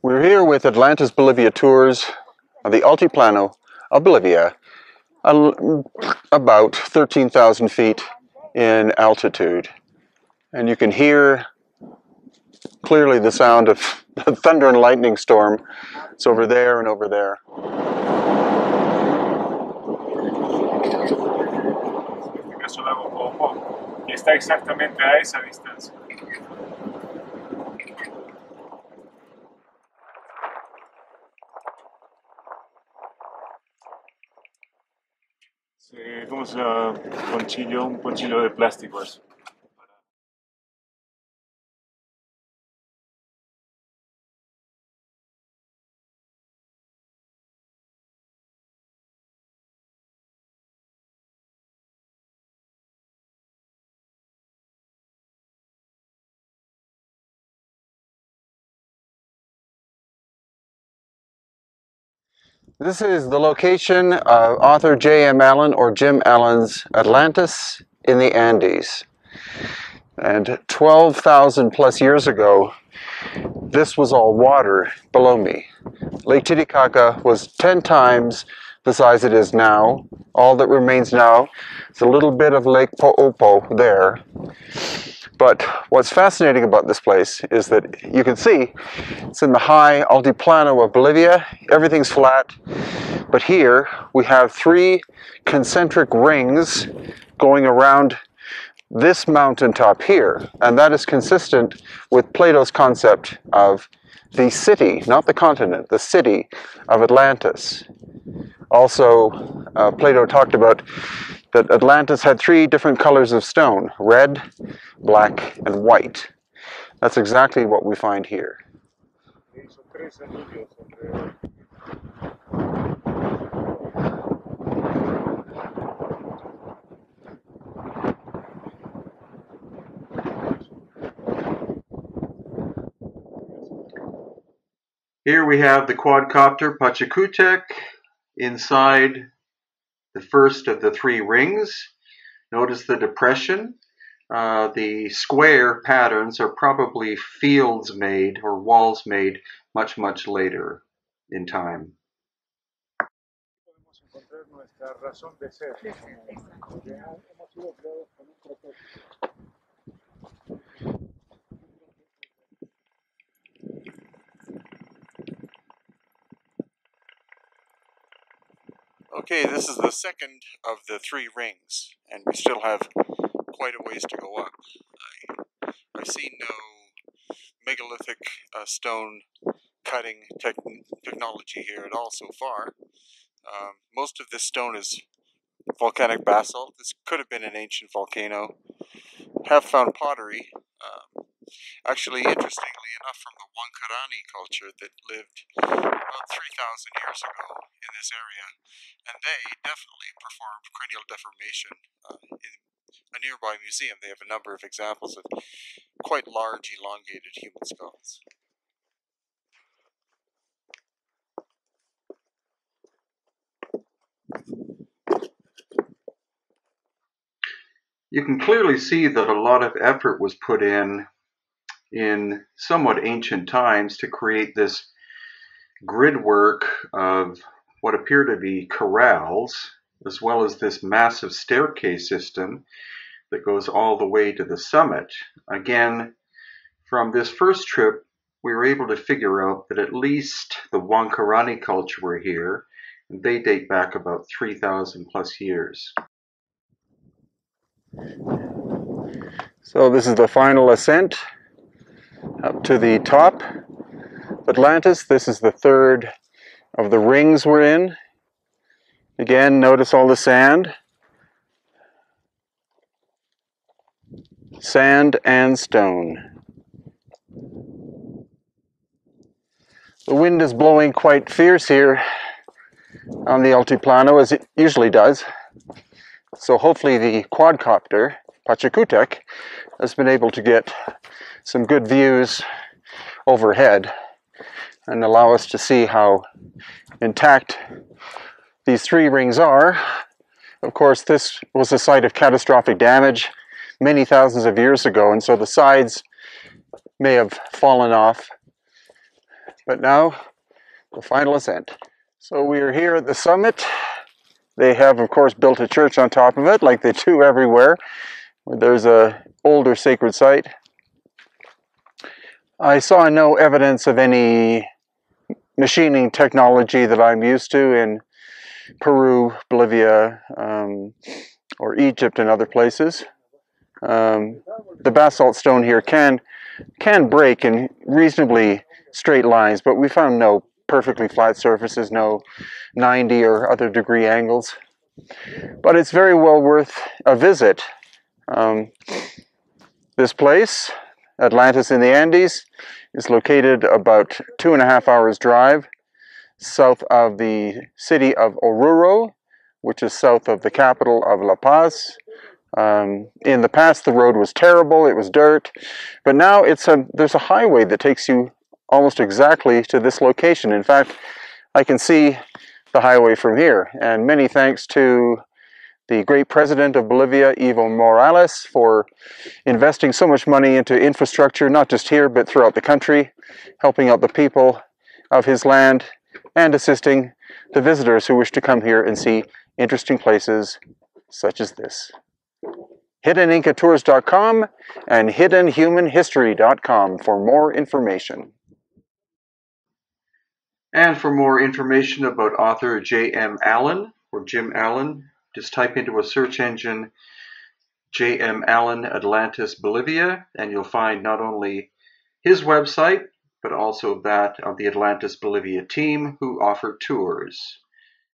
We're here with Atlantis Bolivia Tours of the Altiplano of Bolivia, about 13,000 feet in altitude. And you can hear clearly the sound of the thunder and lightning storm. It's over there and over there. Está exactamente a esa distancia. ¿Cómo se llama? Ponchillo, un ponchillo de plástico eso. This is the location of author J.M. Allen, or Jim Allen's Atlantis in the Andes. And 12,000 plus years ago, this was all water below me. Lake Titicaca was 10 times the size it is now. All that remains now is a little bit of Lake Poopó there. But what's fascinating about this place is that you can see it's in the high Altiplano of Bolivia. Everything's flat. But here we have 3 concentric rings going around this mountaintop here. And that is consistent with Plato's concept of the city, not the continent, the city of Atlantis. Also, Plato talked about that Atlantis had 3 different colors of stone: red, black, and white. That's exactly what we find here. Here we have the quadcopter Pachacutec inside the first of the 3 rings. Notice the depression. The square patterns are probably fields made or walls made much, much later in time. Okay, this is the second of the 3 rings, and we still have quite a ways to go up. I've seen no megalithic stone cutting technology here at all so far. Most of this stone is volcanic basalt. This could have been an ancient volcano. Have found pottery, actually, interestingly enough, from the Huancarani culture that lived about 3,000 years ago in this area, and they definitely performed cranial deformation. In a nearby museum, they have a number of examples of quite large, elongated human skulls. You can clearly see that a lot of effort was put in somewhat ancient times to create this grid work of what appear to be corrals, as well as this massive staircase system that goes all the way to the summit. Again, from this first trip, we were able to figure out that at least the Huancarani culture were here, and they date back about 3,000 plus years. So this is the final ascent up to the top of Atlantis. This is the 3rd of the rings we're in. Again, notice all the sand. Sand and stone. The wind is blowing quite fierce here. on the Altiplano as it usually does. So hopefully the quadcopter, Pachacutec, has been able to get some good views overhead and allow us to see how intact these three rings are. Of course, this was a site of catastrophic damage many thousands of years ago, and so the sides may have fallen off. But now, the final ascent. So we are here at the summit. They have, of course, built a church on top of it, like they do everywhere, where there's an older sacred site. I saw no evidence of any machining technology that I'm used to in Peru, Bolivia, or Egypt and other places. The basalt stone here can break in reasonably straight lines, but we found no perfectly flat surfaces, no 90 or other degree angles. But it's very well worth a visit. This place, Atlantis in the Andes, is located about 2.5 hours drive south of the city of Oruro, which is south of the capital of La Paz. In the past, the road was terrible, it was dirt, but now there's a highway that takes you almost exactly to this location. In fact, I can see the highway from here, and many thanks to the great president of Bolivia, Evo Morales, for investing so much money into infrastructure, not just here, but throughout the country, helping out the people of his land, and assisting the visitors who wish to come here and see interesting places such as this. HiddenIncaTours.com and HiddenHumanHistory.com for more information. And for more information about author J.M. Allen, or Jim Allen, just type into a search engine J.M. Allen Atlantis Bolivia, and you'll find not only his website, but also that of the Atlantis Bolivia team who offer tours.